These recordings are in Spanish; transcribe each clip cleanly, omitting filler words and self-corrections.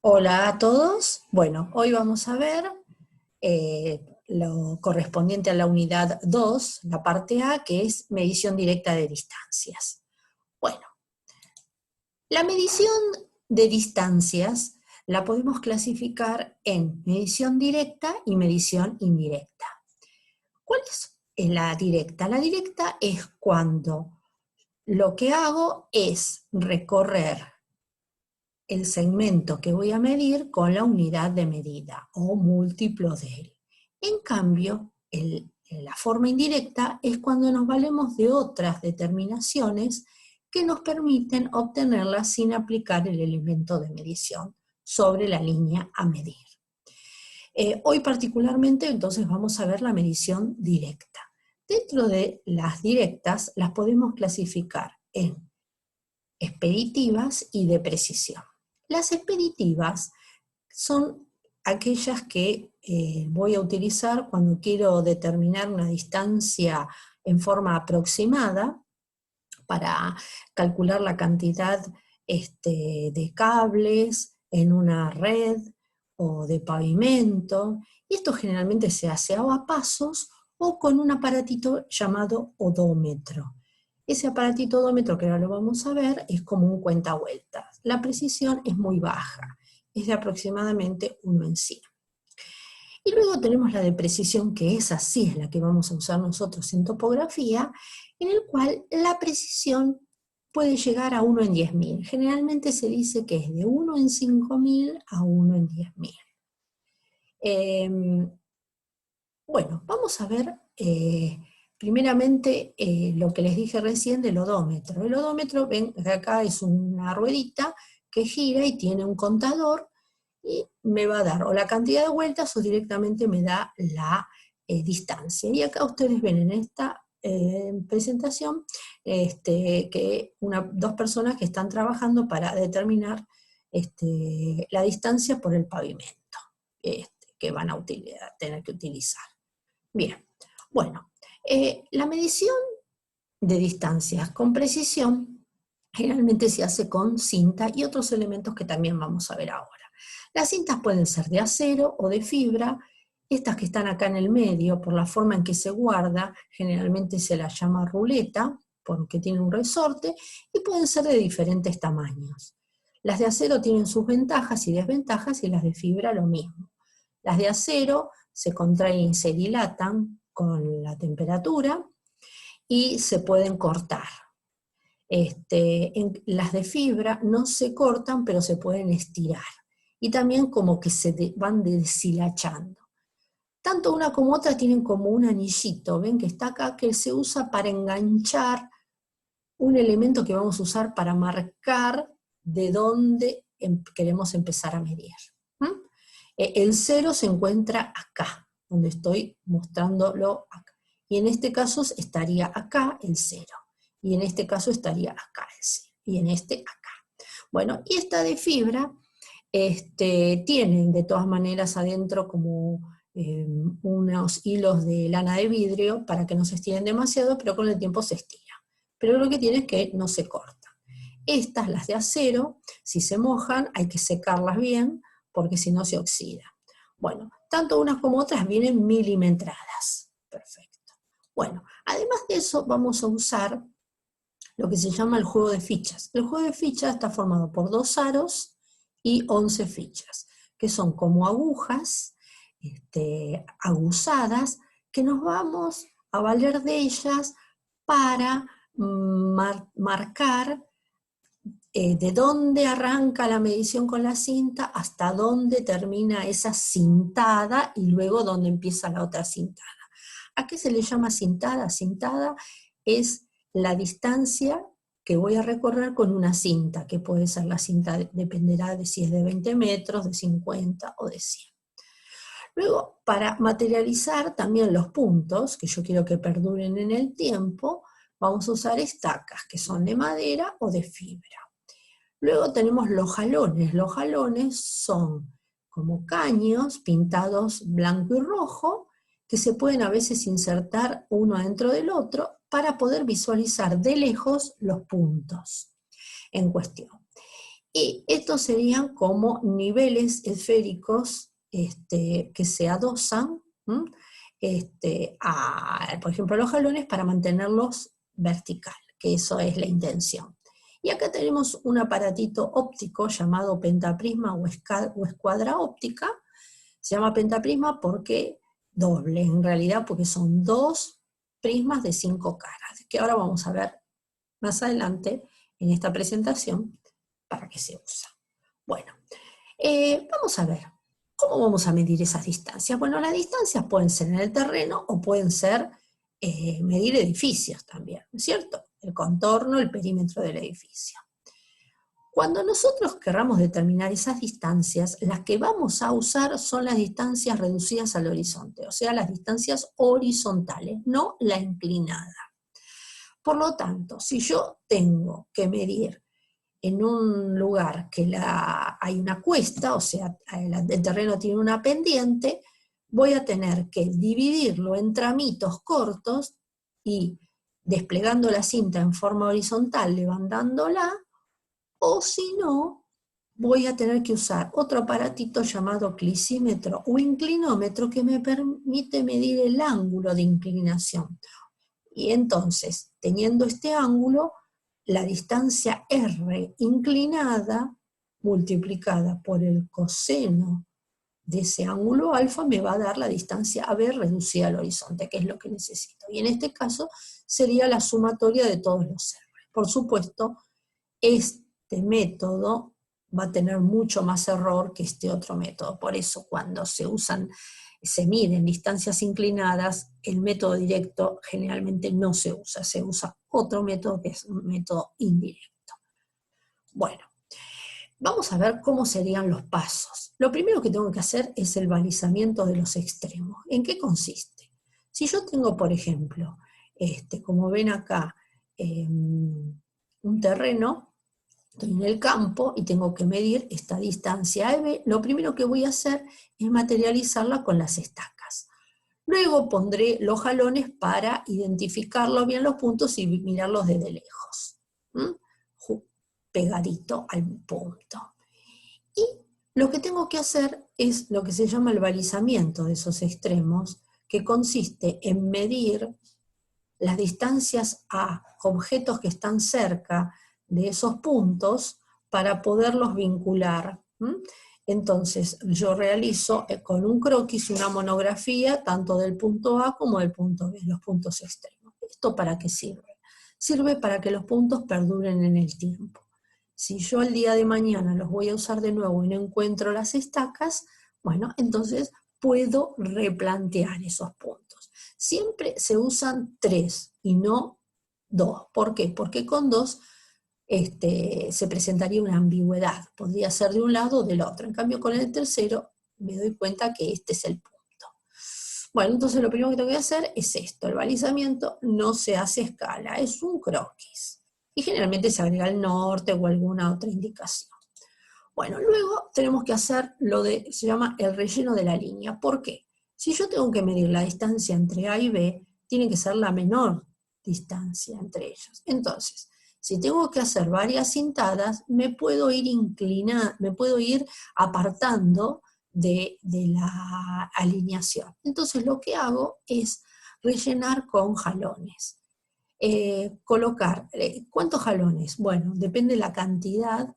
Hola a todos. Bueno, hoy vamos a ver lo correspondiente a la unidad 2, la parte A, que es medición directa de distancias. Bueno, la medición de distancias la podemos clasificar en medición directa y medición indirecta. ¿Cuál es la directa? La directa es cuando lo que hago es recorrer el segmento que voy a medir con la unidad de medida o múltiplo de él. En cambio, la forma indirecta es cuando nos valemos de otras determinaciones que nos permiten obtenerla sin aplicar el elemento de medición sobre la línea a medir. Hoy particularmente entonces vamos a ver la medición directa. Dentro de las directas las podemos clasificar en expeditivas y de precisión. Las expeditivas son aquellas que voy a utilizar cuando quiero determinar una distancia en forma aproximada para calcular la cantidad de cables en una red o de pavimento. Y esto generalmente se hace a pasos o con un aparatito llamado odómetro. Ese aparatito odómetro, que ahora lo vamos a ver, es como un cuentavueltas. La precisión es muy baja, es de aproximadamente 1 en 100. Y luego tenemos la de precisión, que esa sí es la que vamos a usar nosotros en topografía, en el cual la precisión puede llegar a 1 en 10.000. Generalmente se dice que es de 1 en 5.000 a 1 en 10.000. Bueno, vamos a ver primeramente lo que les dije recién del odómetro. El odómetro, ven que acá es una ruedita que gira y tiene un contador y me va a dar o la cantidad de vueltas o directamente me da la distancia. Y acá ustedes ven en esta presentación que dos personas que están trabajando para determinar la distancia por el pavimento que van a tener que utilizar. Bien, bueno, la medición de distancias con precisión generalmente se hace con cinta y otros elementos que también vamos a ver ahora. Las cintas pueden ser de acero o de fibra. Estas que están acá en el medio, por la forma en que se guarda, generalmente se las llama ruleta, porque tiene un resorte, y pueden ser de diferentes tamaños. Las de acero tienen sus ventajas y desventajas, y las de fibra lo mismo. Las de acero se contraen y se dilatan con la temperatura y se pueden cortar. Las de fibra no se cortan, pero se pueden estirar. Y también como que se van deshilachando. Tanto una como otra tienen como un anillito, ven que está acá, que se usa para enganchar un elemento que vamos a usar para marcar de dónde queremos empezar a medir. El cero se encuentra acá, donde estoy mostrándolo acá. Y en este caso estaría acá el cero. Y en este caso estaría acá el cero. Y en este acá. Bueno, y esta de fibra tienen de todas maneras adentro como unos hilos de lana de vidrio para que no se estiren demasiado, pero con el tiempo se estira. Pero lo que tiene es que no se cortan. Estas, las de acero, si se mojan hay que secarlas bien, porque si no se oxida. Bueno, tanto unas como otras vienen milimetradas. Perfecto. Bueno, además de eso vamos a usar lo que se llama el juego de fichas. El juego de fichas está formado por 2 aros y 11 fichas, que son como agujas aguzadas, que nos vamos a valer de ellas para marcar de dónde arranca la medición con la cinta hasta dónde termina esa cintada y luego dónde empieza la otra cintada. ¿A qué se le llama cintada? Cintada es la distancia que voy a recorrer con una cinta, que puede ser la cinta, dependerá de si es de 20 metros, de 50 o de 100. Luego, para materializar también los puntos, que yo quiero que perduren en el tiempo, vamos a usar estacas, que son de madera o de fibra. Luego tenemos los jalones. Los jalones son como caños pintados blanco y rojo, que se pueden a veces insertar uno dentro del otro para poder visualizar de lejos los puntos en cuestión. Y estos serían como niveles esféricos que se adosan, por ejemplo, a los jalones para mantenerlos vertical, que eso es la intención. Y acá tenemos un aparatito óptico llamado pentaprisma o escuadra óptica. Se llama pentaprisma porque doble, en realidad, porque son 2 prismas de 5 caras, que ahora vamos a ver más adelante en esta presentación para qué se usa. Bueno, vamos a ver, ¿cómo vamos a medir esas distancias? Bueno, las distancias pueden ser en el terreno o pueden ser medir edificios también, ¿no es cierto? El contorno, el perímetro del edificio. Cuando nosotros querramos determinar esas distancias, las que vamos a usar son las distancias reducidas al horizonte, o sea, las distancias horizontales, no la inclinada. Por lo tanto, si yo tengo que medir en un lugar que hay una cuesta, o sea, el terreno tiene una pendiente, voy a tener que dividirlo en tramitos cortos y desplegando la cinta en forma horizontal, levantándola, o si no, voy a tener que usar otro aparatito llamado clisímetro o inclinómetro que me permite medir el ángulo de inclinación. Y entonces, teniendo este ángulo, la distancia R inclinada multiplicada por el coseno de ese ángulo alfa me va a dar la distancia AB reducida al horizonte, que es lo que necesito. Y en este caso sería la sumatoria de todos los R. Por supuesto, este método va a tener mucho más error que este otro método. Por eso cuando se miden distancias inclinadas, el método directo generalmente no se usa otro método que es un método indirecto. Bueno, vamos a ver cómo serían los pasos. Lo primero que tengo que hacer es el balizamiento de los extremos. ¿En qué consiste? Si yo tengo, por ejemplo, como ven acá, un terreno, estoy en el campo y tengo que medir esta distancia EB, lo primero que voy a hacer es materializarla con las estacas. Luego pondré los jalones para identificarlos bien los puntos y mirarlos desde lejos, pegadito al punto. Y lo que tengo que hacer es lo que se llama el balizamiento de esos extremos, que consiste en medir las distancias a objetos que están cerca de esos puntos para poderlos vincular. Entonces yo realizo con un croquis una monografía tanto del punto A como del punto B, los puntos extremos. ¿Esto para qué sirve? Sirve para que los puntos perduren en el tiempo. Si yo el día de mañana los voy a usar de nuevo y no encuentro las estacas, bueno, entonces puedo replantear esos puntos. Siempre se usan 3 y no 2. ¿Por qué? Porque con 2 se presentaría una ambigüedad. Podría ser de un lado o del otro. En cambio, con el tercero me doy cuenta que este es el punto. Bueno, entonces lo primero que tengo que hacer es esto. El balizamiento no se hace a escala, es un croquis. Y generalmente se agrega el norte o alguna otra indicación. Bueno, luego tenemos que hacer se llama el relleno de la línea. ¿Por qué? Si yo tengo que medir la distancia entre A y B, tiene que ser la menor distancia entre ellos. Entonces, si tengo que hacer varias cintadas, me puedo ir apartando de la alineación. Entonces lo que hago es rellenar con jalones. Colocar, ¿cuántos jalones? Bueno, depende de la cantidad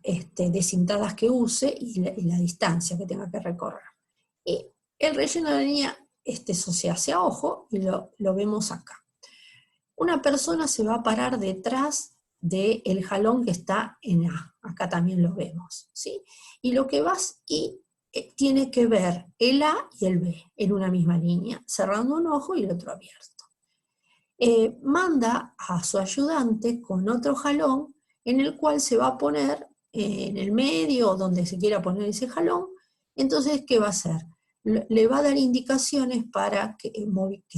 de cintadas que use y la distancia que tenga que recorrer. Y el relleno de la línea, eso se hace a ojo y lo vemos acá. Una persona se va a parar detrás del jalón que está en A, acá también lo vemos, ¿sí? Y lo que tiene que ver el A y el B en una misma línea, cerrando un ojo y el otro abierto. Manda a su ayudante con otro jalón en el cual se va a poner en el medio donde se quiera poner ese jalón. Entonces, ¿qué va a hacer? Le va a dar indicaciones para que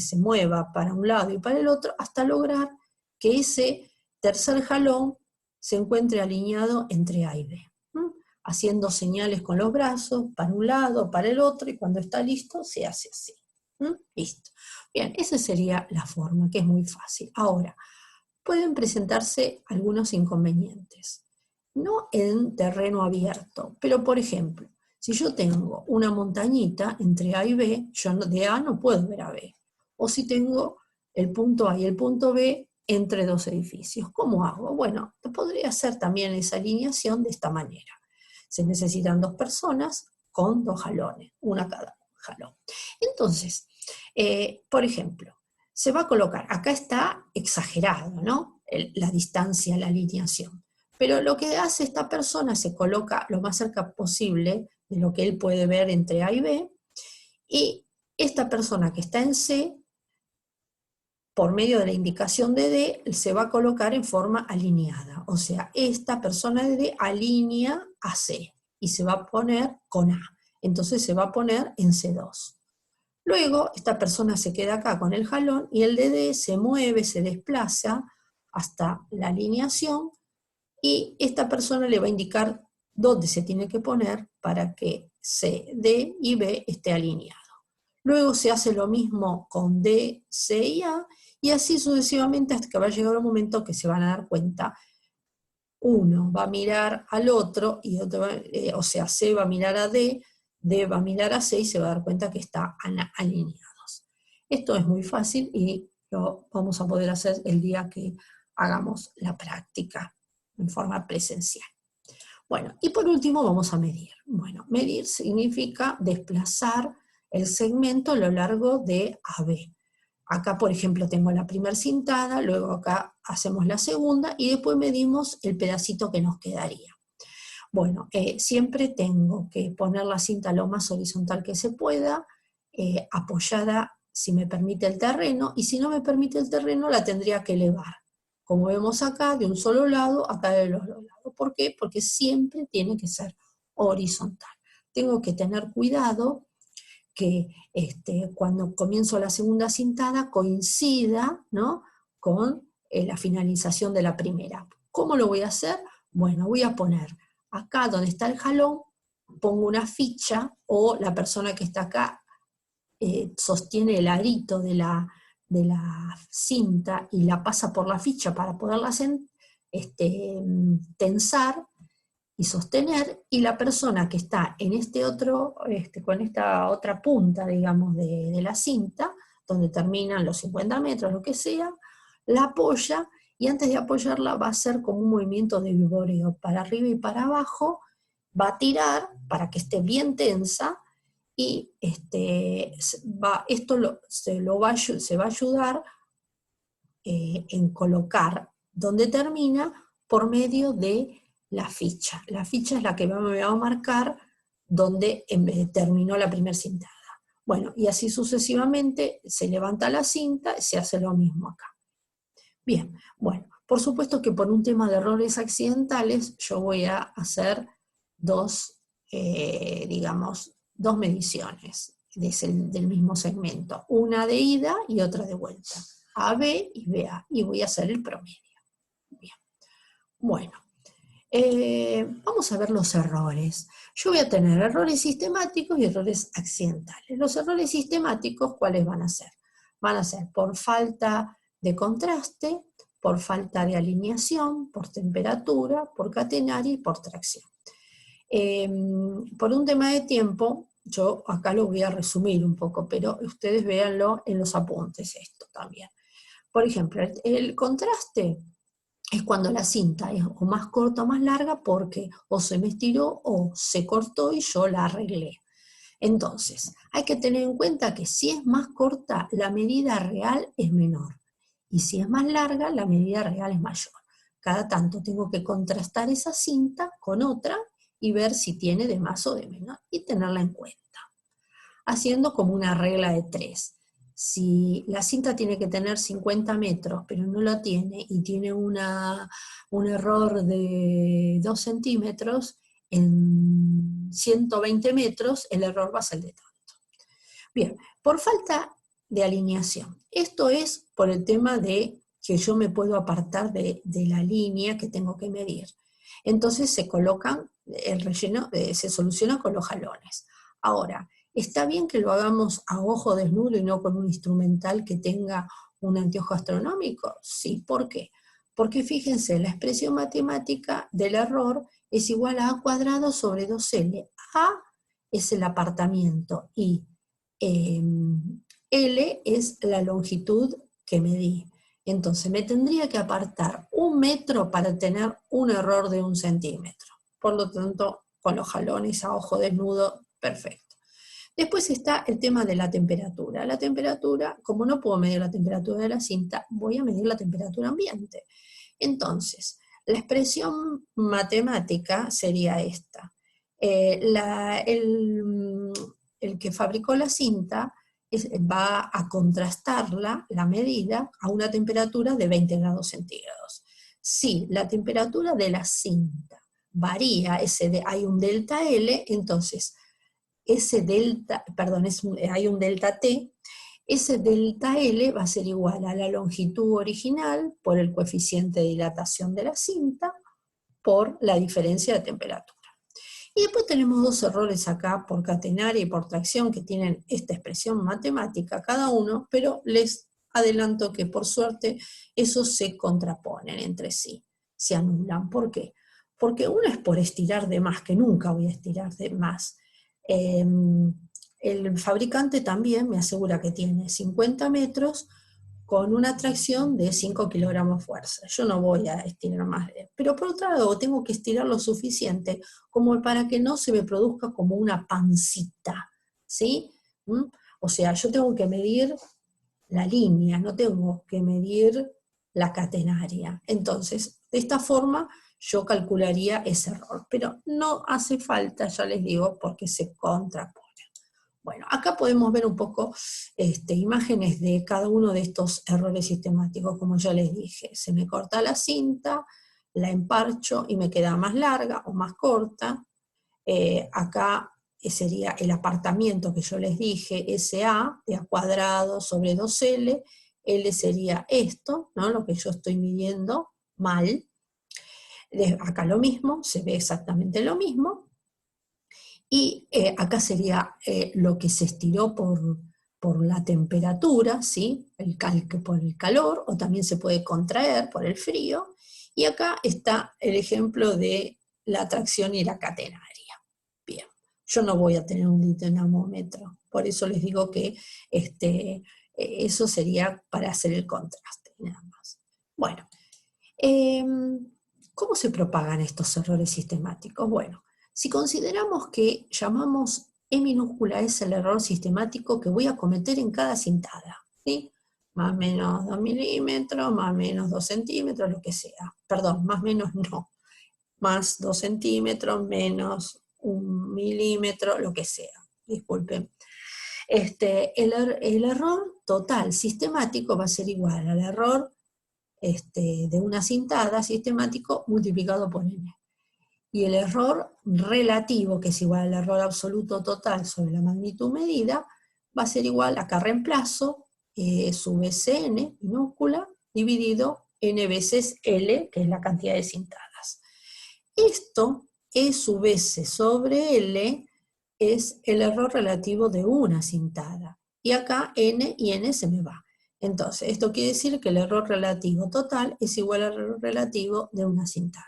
se mueva para un lado y para el otro hasta lograr que ese tercer jalón se encuentre alineado entre A y B, haciendo señales con los brazos para un lado, para el otro, y cuando está listo se hace así. Listo. Bien, esa sería la forma, que es muy fácil. Ahora, pueden presentarse algunos inconvenientes. no en terreno abierto, pero por ejemplo, si yo tengo una montañita entre A y B, yo de A no puedo ver a B. O si tengo el punto A y el punto B entre dos edificios, ¿cómo hago? Bueno, podría hacer también esa alineación de esta manera. Se necesitan dos personas con dos jalones, una cada jalón. Entonces, por ejemplo, se va a colocar, acá está exagerado, ¿no? La distancia, la alineación. Pero lo que hace esta persona se coloca lo más cerca posible de lo que él puede ver entre A y B, y esta persona que está en C, por medio de la indicación de D, se va a colocar en forma alineada. O sea, esta persona de D alinea a C y se va a poner con A. Entonces se va a poner en C2. Luego, esta persona se queda acá con el jalón y el de D se mueve, se desplaza hasta la alineación y esta persona le va a indicar dónde se tiene que poner para que C, D y B esté alineado. Luego se hace lo mismo con D, C y A, y así sucesivamente hasta que va a llegar un momento que se van a dar cuenta. Uno va a mirar al otro, y otro, o sea, C va a mirar a D, D va a mirar a C y se va a dar cuenta que están alineados. Esto es muy fácil y lo vamos a poder hacer el día que hagamos la práctica en forma presencial. Bueno, y por último vamos a medir. Bueno, medir significa desplazar el segmento a lo largo de AB. Acá, por ejemplo, tengo la primera cintada, luego acá hacemos la segunda y después medimos el pedacito que nos quedaría. Bueno, siempre tengo que poner la cinta lo más horizontal que se pueda, apoyada si me permite el terreno, y si no me permite el terreno la tendría que elevar. Como vemos acá, de un solo lado, acá de los dos lados. ¿Por qué? Porque siempre tiene que ser horizontal. Tengo que tener cuidado que cuando comienzo la segunda cintada coincida, ¿no?, con la finalización de la primera. ¿Cómo lo voy a hacer? Bueno, voy a poner acá donde está el jalón, pongo una ficha, o la persona que está acá sostiene el arito de la cinta y la pasa por la ficha para poderla tensar y sostener, y la persona que está en con esta otra punta, digamos, de la cinta, donde terminan los 50 metros, lo que sea, la apoya, y antes de apoyarla va a hacer como un movimiento de viboreo, para arriba y para abajo, va a tirar para que esté bien tensa, y esto se va a ayudar en colocar donde termina por medio de la ficha. La ficha es la que me va a marcar donde terminó la primera cintada. Bueno, y así sucesivamente se levanta la cinta y se hace lo mismo acá. Bien, bueno, por supuesto que por un tema de errores accidentales yo voy a hacer dos mediciones del mismo segmento, una de ida y otra de vuelta. AB y BA, y voy a hacer el promedio. Bien. Bueno, vamos a ver los errores. Yo voy a tener errores sistemáticos y errores accidentales. Los errores sistemáticos, ¿cuáles van a ser? Van a ser por falta de contraste, por falta de alineación, por temperatura, por catenaria y por tracción. Por un tema de tiempo, yo acá lo voy a resumir un poco, pero ustedes véanlo en los apuntes esto también. Por ejemplo, el contraste es cuando la cinta es o más corta o más larga porque o se me estiró o se cortó y yo la arreglé. Entonces, hay que tener en cuenta que si es más corta, la medida real es menor. Y si es más larga, la medida real es mayor. Cada tanto tengo que contrastar esa cinta con otra y ver si tiene de más o de menos y tenerla en cuenta. Haciendo como una regla de 3. Si la cinta tiene que tener 50 metros, pero no lo tiene, y tiene un error de 2 centímetros, en 120 metros el error va a ser de tanto. Bien, por falta de alineación. Esto es por el tema de que yo me puedo apartar de la línea que tengo que medir. Entonces se colocan, el relleno se soluciona con los jalones. Ahora, ¿está bien que lo hagamos a ojo desnudo y no con un instrumental que tenga un anteojo astronómico? Sí, ¿por qué? Porque fíjense, la expresión matemática del error es igual a A² sobre 2L. A es el apartamiento y L es la longitud que medí. Entonces me tendría que apartar 1 metro para tener un error de 1 centímetro. Por lo tanto, con los jalones a ojo desnudo, perfecto. Después está el tema de la temperatura. La temperatura, como no puedo medir la temperatura de la cinta, voy a medir la temperatura ambiente. Entonces, la expresión matemática sería esta. El que fabricó la cinta va a contrastarla, la medida, a una temperatura de 20 grados centígrados. Si la temperatura de la cinta varía, hay un delta L, entonces ese delta, perdón, hay un delta T, ese delta L va a ser igual a la longitud original por el coeficiente de dilatación de la cinta por la diferencia de temperatura. Y después tenemos 2 errores acá por catenaria y por tracción que tienen esta expresión matemática cada uno, pero les adelanto que por suerte esos se contraponen entre sí, se anulan. ¿Por qué? Porque uno es por estirar de más, que nunca voy a estirar de más. El fabricante también me asegura que tiene 50 metros con una tracción de 5 kilogramos fuerza. Yo no voy a estirar más, pero por otro lado tengo que estirar lo suficiente como para que no se me produzca como una pancita, ¿sí? O sea, yo tengo que medir la línea, no tengo que medir la catenaria. Entonces, de esta forma yo calcularía ese error, pero no hace falta, ya les digo, porque se contrapone. Bueno, acá podemos ver un poco imágenes de cada uno de estos errores sistemáticos, como ya les dije. Se me corta la cinta, la emparcho y me queda más larga o más corta. Acá sería el apartamiento que yo les dije, SA, de A² sobre 2L, L sería esto, ¿no? Lo que yo estoy midiendo mal. Acá lo mismo, se ve exactamente lo mismo. Y acá sería lo que se estiró por la temperatura, ¿sí? Por el calor, o también se puede contraer por el frío. Y acá está el ejemplo de la tracción y la catenaria. Bien, yo no voy a tener un dinamómetro, por eso les digo que eso sería para hacer el contraste, nada más. Bueno, ¿cómo se propagan estos errores sistemáticos? Bueno, si consideramos que llamamos E minúscula es el error sistemático que voy a cometer en cada cintada, ¿sí? Más o menos 2 milímetros, más o menos 2 centímetros, lo que sea. Perdón, más o menos no. Más 2 centímetros, menos 1 milímetro, lo que sea. Disculpen. El error total sistemático va a ser igual al error de una cintada sistemático multiplicado por n. Y el error relativo, que es igual al error absoluto total sobre la magnitud medida, va a ser igual, acá reemplazo, sub Cn minúscula, dividido n veces L, que es la cantidad de cintadas. Esto, E sub S sobre L, es el error relativo de una cintada. Y acá n y n se me va. Entonces, esto quiere decir que el error relativo total es igual al error relativo de una cintada.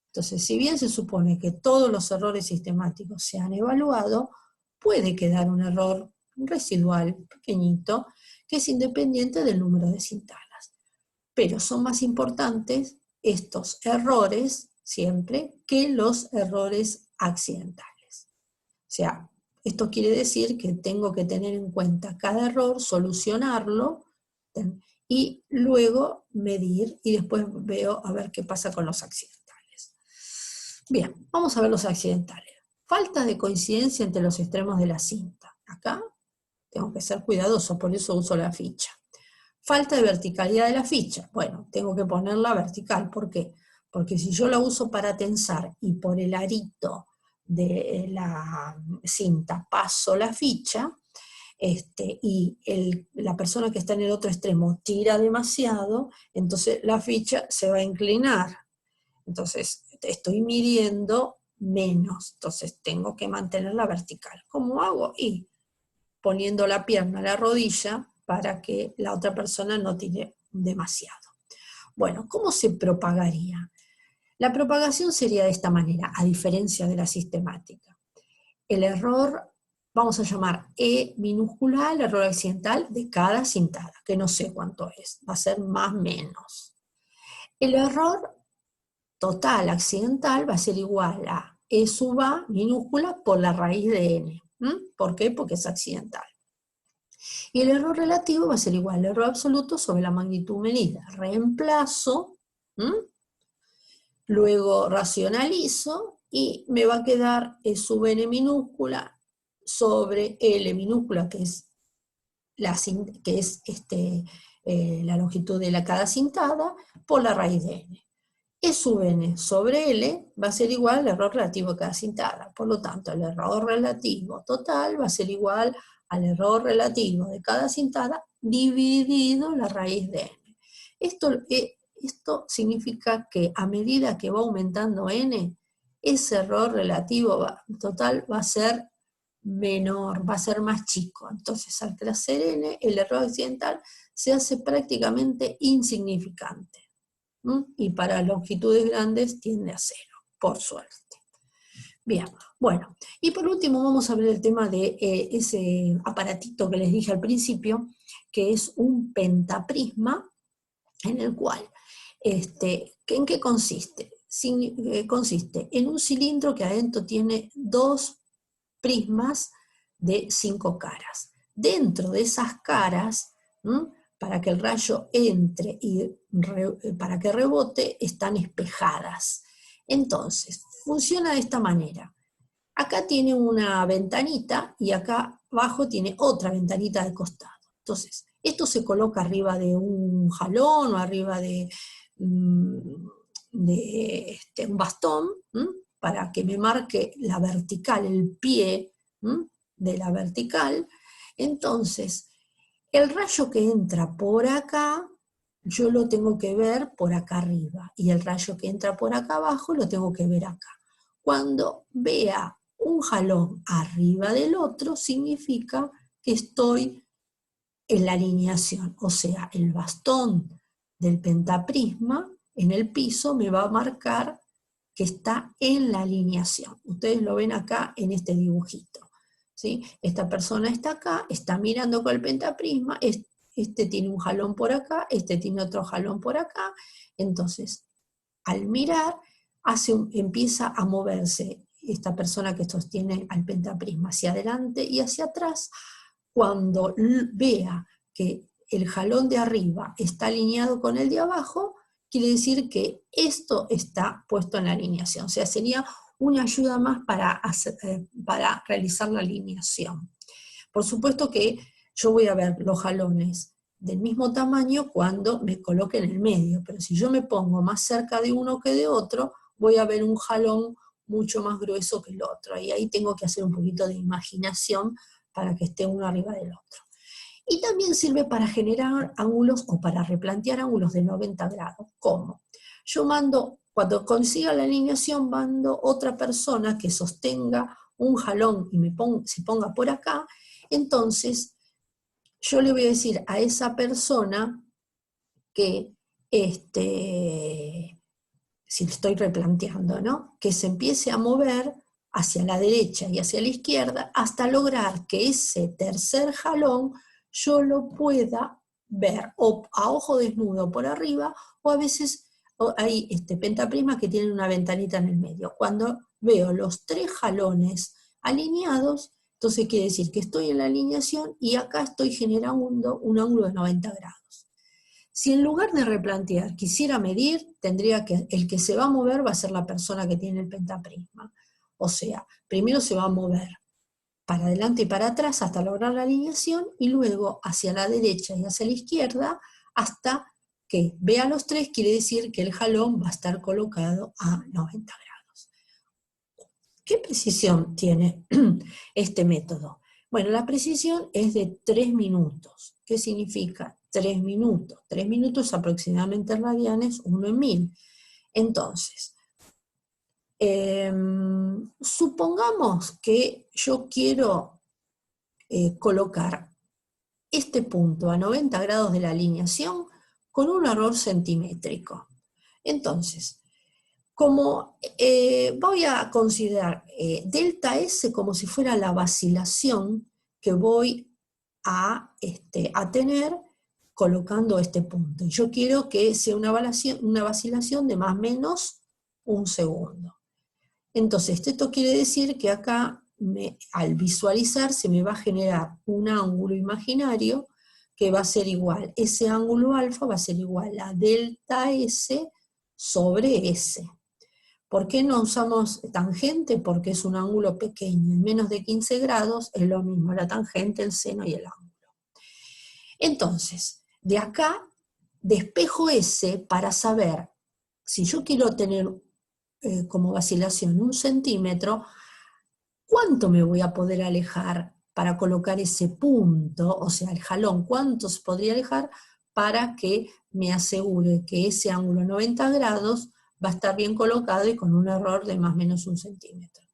Entonces, si bien se supone que todos los errores sistemáticos se han evaluado, puede quedar un error residual, pequeñito, que es independiente del número de cintadas. Pero son más importantes estos errores, siempre, que los errores accidentales. O sea, esto quiere decir que tengo que tener en cuenta cada error, solucionarlo, y luego medir, y después veo a ver qué pasa con los accidentales. Bien, vamos a ver los accidentales. Falta de coincidencia entre los extremos de la cinta. Acá tengo que ser cuidadoso, por eso uso la ficha. Falta de verticalidad de la ficha. Bueno, tengo que ponerla vertical. ¿Por qué? Porque si yo la uso para tensar y por el arito de la cinta paso la ficha, y la persona que está en el otro extremo tira demasiado, entonces la ficha se va a inclinar. Entonces, estoy midiendo menos, entonces tengo que mantenerla vertical. ¿Cómo hago? Y poniendo la pierna a la rodilla para que la otra persona no tire demasiado. Bueno, ¿cómo se propagaría? La propagación sería de esta manera, a diferencia de la sistemática. El error, vamos a llamar E minúscula, el error accidental de cada cintada, que no sé cuánto es, va a ser más o menos. El error total accidental va a ser igual a E sub A minúscula por la raíz de N. ¿Por qué? Porque es accidental. Y el error relativo va a ser igual al error absoluto sobre la magnitud medida. Reemplazo, luego racionalizo y me va a quedar E sub N minúscula sobre L minúscula, que es la longitud de cada cintada, por la raíz de N. E sub N sobre L va a ser igual al error relativo de cada cintada. Por lo tanto, el error relativo total va a ser igual al error relativo de cada cintada dividido la raíz de N. Esto significa que a medida que va aumentando N, ese error relativo total va a ser menor, va a ser más chico. Entonces, al crecer N, el error accidental se hace prácticamente insignificante. Y para longitudes grandes tiende a 0, por suerte. Bien, bueno, y por último vamos a ver el tema de ese aparatito que les dije al principio, que es un pentaprisma, en el cual, ¿en qué consiste? Consiste en un cilindro que adentro tiene 2 prismas de 5 caras. Dentro de esas caras, para que el rayo entre y para que rebote, están espejadas. Entonces, funciona de esta manera. Acá tiene una ventanita y acá abajo tiene otra ventanita de costado. Entonces, esto se coloca arriba de un jalón o arriba de un bastón, para que me marque la vertical, el pie de la vertical. Entonces, el rayo que entra por acá, yo lo tengo que ver por acá arriba, y el rayo que entra por acá abajo lo tengo que ver acá. Cuando vea un jalón arriba del otro, significa que estoy en la alineación, o sea, el bastón del pentaprisma en el piso me va a marcar que está en la alineación. Ustedes lo ven acá en este dibujito, ¿sí? Esta persona está acá, está mirando con el pentaprisma, este tiene un jalón por acá, este tiene otro jalón por acá. Entonces, al mirar, empieza a moverse esta persona que sostiene al pentaprisma hacia adelante y hacia atrás. Cuando vea que el jalón de arriba está alineado con el de abajo, quiere decir que esto está puesto en la alineación. O sea, sería una ayuda más para realizar la alineación. Por supuesto que yo voy a ver los jalones del mismo tamaño cuando me coloque en el medio, pero si yo me pongo más cerca de uno que de otro, voy a ver un jalón mucho más grueso que el otro, y ahí tengo que hacer un poquito de imaginación para que esté uno arriba del otro. Y también sirve para generar ángulos o para replantear ángulos de 90 grados. ¿Cómo? Yo mando, cuando consiga la alineación, mando otra persona que sostenga un jalón y se ponga por acá. Entonces, yo le voy a decir a esa persona que, si lo estoy replanteando, ¿no?, que se empiece a mover hacia la derecha y hacia la izquierda hasta lograr que ese tercer jalón yo lo pueda ver o a ojo desnudo por arriba, o a veces hay pentaprismas que tienen una ventanita en el medio. Cuando veo los 3 jalones alineados, entonces quiere decir que estoy en la alineación y acá estoy generando un ángulo de 90 grados. Si en lugar de replantear quisiera medir, el que se va a mover va a ser la persona que tiene el pentaprisma. O sea, primero se va a mover para adelante y para atrás hasta lograr la alineación, y luego hacia la derecha y hacia la izquierda hasta que vea los 3, quiere decir que el jalón va a estar colocado a 90 grados. ¿Qué precisión tiene este método? Bueno, la precisión es de 3 minutos. ¿Qué significa 3 minutos? 3 minutos aproximadamente radianes, 1 en 1000. Entonces, supongamos que yo quiero colocar este punto a 90 grados de la alineación con un error centimétrico. Entonces, como voy a considerar delta S como si fuera la vacilación que voy a tener colocando este punto. Y yo quiero que sea una vacilación de más o menos un segundo. Entonces, esto quiere decir que acá, al visualizar, se me va a generar un ángulo imaginario que va a ser igual, ese ángulo alfa va a ser igual a delta S sobre S. ¿Por qué no usamos tangente? Porque es un ángulo pequeño, en menos de 15 grados es lo mismo, la tangente, el seno y el ángulo. Entonces, de acá despejo S para saber, si yo quiero tener como vacilación 1 centímetro, ¿cuánto me voy a poder alejar para colocar ese punto? O sea, el jalón, ¿cuánto se podría alejar para que me asegure que ese ángulo 90 grados va a estar bien colocado y con un error de más o menos 1 centímetro?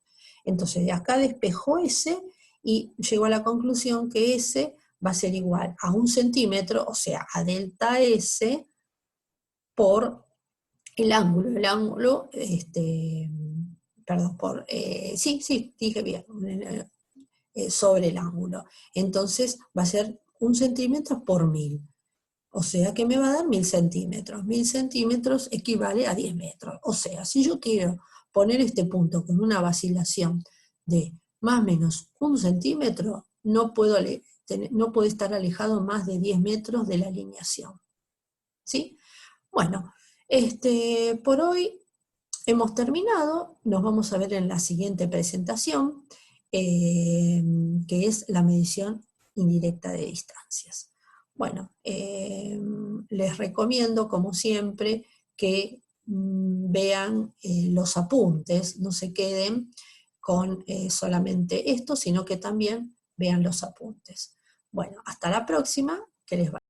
Entonces, de acá despejo S y llego a la conclusión que S va a ser igual a 1 centímetro, o sea, a delta S por el ángulo, perdón, sí, dije bien, sobre el ángulo. Entonces va a ser 1 centímetro por 1000. O sea que me va a dar 1000 centímetros. 1000 centímetros equivale a 10 metros. O sea, si yo quiero poner este punto con una vacilación de más o menos 1 centímetro, no puedo estar alejado más de 10 metros de la alineación. ¿Sí? Bueno, por hoy hemos terminado. Nos vamos a ver en la siguiente presentación, que es la medición indirecta de distancias. Bueno, les recomiendo, como siempre, que vean los apuntes, no se queden con solamente esto, sino que también vean los apuntes. Bueno, hasta la próxima, que les vaya.